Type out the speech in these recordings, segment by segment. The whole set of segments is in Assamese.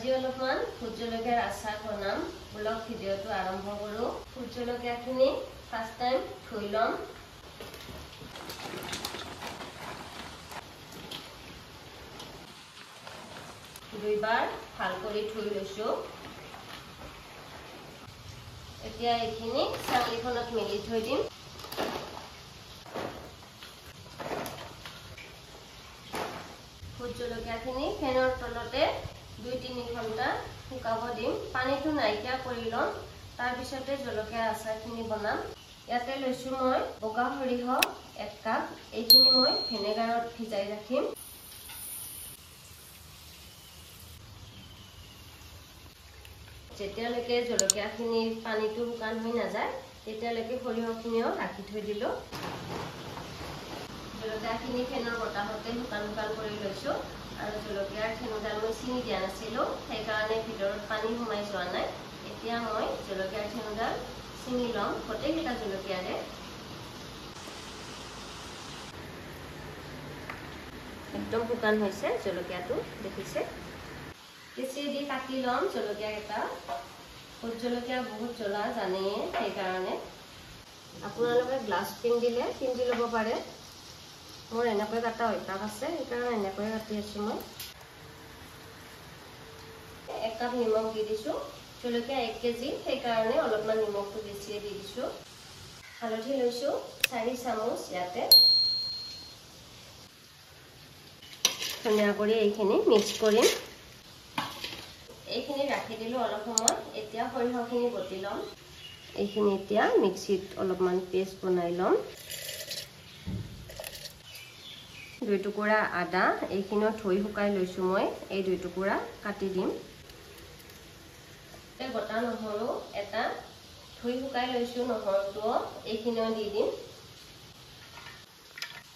আজি অলপমান ভোট জলকীয়াৰ আচাৰ বনাম ব্লগ ভিডিঅ'টো আৰম্ভ কৰোঁ। ভোট জলকীয়াখিনি ফাৰ্ষ্ট টাইম ধুই ল'ম। দুইবাৰ ভাল কৰি ধুই লৈছোঁ। এতিয়া এইখিনি চালনীখনত মেলি থৈ দিম। ভোট জলকীয়াখিনি ফেনৰ তলতে 2-3 ঘণ্টা শুকাব দিম। পানীটো নাইকিয়া কৰি ল'ম, তাৰপিছতে জলকীয়া আচাৰখিনি বনাম। ইয়াতে লৈছোঁ মই বগা সৰিয়হ 1 কাপ। এইখিনি মই ভিনেগাৰত ভিজাই ৰাখিম। যেতিয়ালৈকে জলকীয়াখিনিৰ পানীটো শুকান হৈ নাযায় তেতিয়ালৈকে সৰিয়হখিনিও ৰাখি থৈ দিলোঁ। জলকীয়াখিনি ফেনৰ বতাহতে শুকান কৰি লৈছোঁ আৰু জলকীয়াৰ ঠেঙুডাল মই ছিঙি দিয়া নাছিলোঁ, সেইকাৰণে ভিতৰত পানী সোমাই যোৱা নাই। এতিয়া মই জলকীয়াৰ ঠেঙুডাল ছিঙি ল'ম গোটেইকেইটা জলকীয়াৰে। একদম শুকান হৈছে জলকীয়াটো, দেখিছে। কেঁচি দি কাটি ল'ম জলকীয়াকেইটা। ভোট জলকীয়া বহুত জ্বলা জানেই, সেইকাৰণে আপোনালোকে গ্লাছ পিন্ধিলে পিন্ধি ল'ব পাৰে। মোৰ এনেকৈ কাটা অভ্যাস আছে, সেইকাৰণে এনেকৈ কাটি আছোঁ মই। 1 কাপ নিমখ দি দিছোঁ। জলকীয়া 1 কেজি, সেইকাৰণে অলপমান নিমখটো বেছিয়ে দি দিছোঁ। হালধি লৈছোঁ 4 চামুচ। ইয়াতে ধুনীয়া কৰি এইখিনি মিক্স কৰিম। এইখিনি ৰাখি দিলোঁ অলপ সময়। এতিয়া সৰিয়হখিনি বটি ল'ম। এইখিনি এতিয়া মিক্সিত অলপমান পেষ্ট বনাই ল'ম। 2 টুকুৰা আদা, এইখিনিও ধুই শুকাই লৈছোঁ মই। এই 2 টুকুৰা কাটি দিম। গোটা নহৰু এটা ধুই শুকাই লৈছোঁ, নহৰুটো এইখিনিও দি দিম।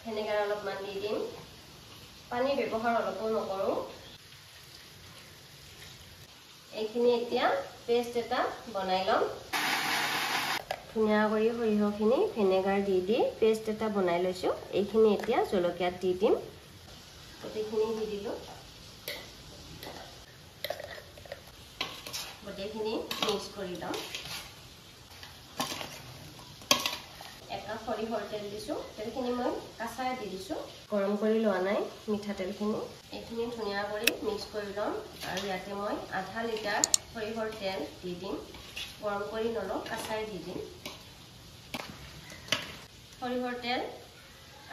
ভিনেগাৰ অলপমান দি দিম। পানী ব্যৱহাৰ অলপো নকৰোঁ। এইখিনি এতিয়া পেষ্ট এটা বনাই ল'ম। ধুনীয়া কৰি সৰিয়হখিনি ভিনেগাৰ দি পেষ্ট এটা বনাই লৈছোঁ। এইখিনি এতিয়া জলকীয়াত দি দিম। গোটেইখিনি দি দিলোঁ। গোটেইখিনি মিক্স কৰি ল'ম। 1 কাপ সৰিয়হৰ তেল দিছোঁ। তেলখিনি মই কাঁচাই দি দিছোঁ, গৰম কৰি লোৱা নাই মিঠাতেলখিনি। এইখিনি ধুনীয়া কৰি মিক্স কৰি ল'ম আৰু ইয়াতে মই আধা লিটাৰ সৰিয়হৰ তেল দি দিম। গৰম কৰি নলওঁ, কাঁচাই দি দিম। সৰিয়হৰ তেল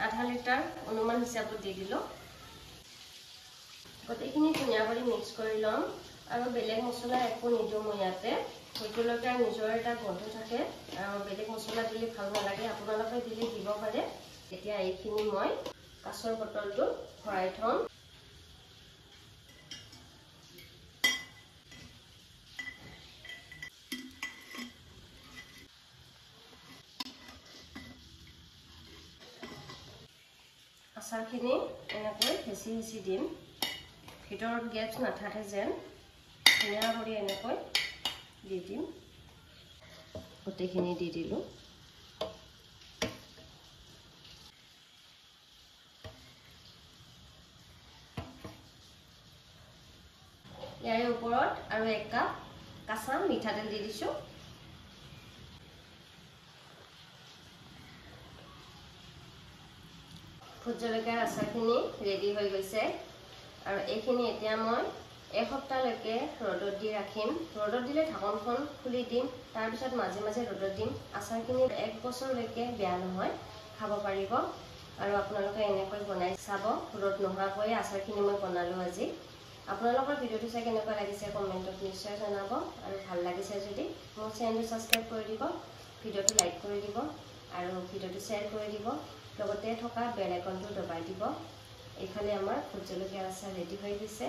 আধা লিটাৰ অনুমান হিচাপত দি দিলোঁ। গোটেইখিনি ধুনীয়া কৰি মিক্স কৰি ল'ম আৰু বেলেগ মছলা একো নিদিওঁ মই ইয়াতে। ভোট জলকীয়াৰ নিজৰ এটা গোন্ধ থাকে আৰু বেলেগ মছলা দিলে ভাল নালাগে, আপোনালোকে দিলে দিব পাৰে। এতিয়া এইখিনি মই কাঁচৰ বটলটো ভৰাই থ'ম। আচাৰখিনি এনেকৈ হেঁচি দিম, ভিতৰত গেছ নাথাকে যেন। ধুনীয়া কৰি এনেকৈ দি দিম। গোটেইখিনি দি দিলোঁ। ইয়াৰে ওপৰত আৰু 1 কাপ কাঁচা মিঠাতেল দি দিছোঁ। ভোট জলকীয়াৰ আচাৰখিনি ৰেডি হৈ গৈছে আৰু এইখিনি এতিয়া মই এসপ্তাহলৈকে ৰ'দত দি ৰাখিম। ৰ'দত দিলে ঢাকনখন খুলি দিম, তাৰপিছত মাজে মাজে ৰ'দত দিম। আচাৰখিনি 1 বছৰলৈকে বেয়া নহয়, খাব পাৰিব। আৰু আপোনালোকে এনেকৈ বনাই চাব। ৰ'দ নোহোৱাকৈ আচাৰখিনি মই বনালোঁ আজি। আপোনালোকৰ ভিডিঅ'টো চাই কেনেকুৱা লাগিছে কমেণ্টত নিশ্চয় জনাব। আৰু ভাল লাগিছে যদি মোৰ চেনেলটো ছাবস্ক্ৰাইব কৰি দিব, ভিডিঅ'টো লাইক কৰি দিব আৰু ভিডিঅ'টো শ্বেয়াৰ কৰি দিব। লগতে থকা বেল আইকনটো দবাই দিব। এইফালে আমাৰ ভোট জলকীয়াৰ আচাৰ ৰেডি হৈ গৈছে।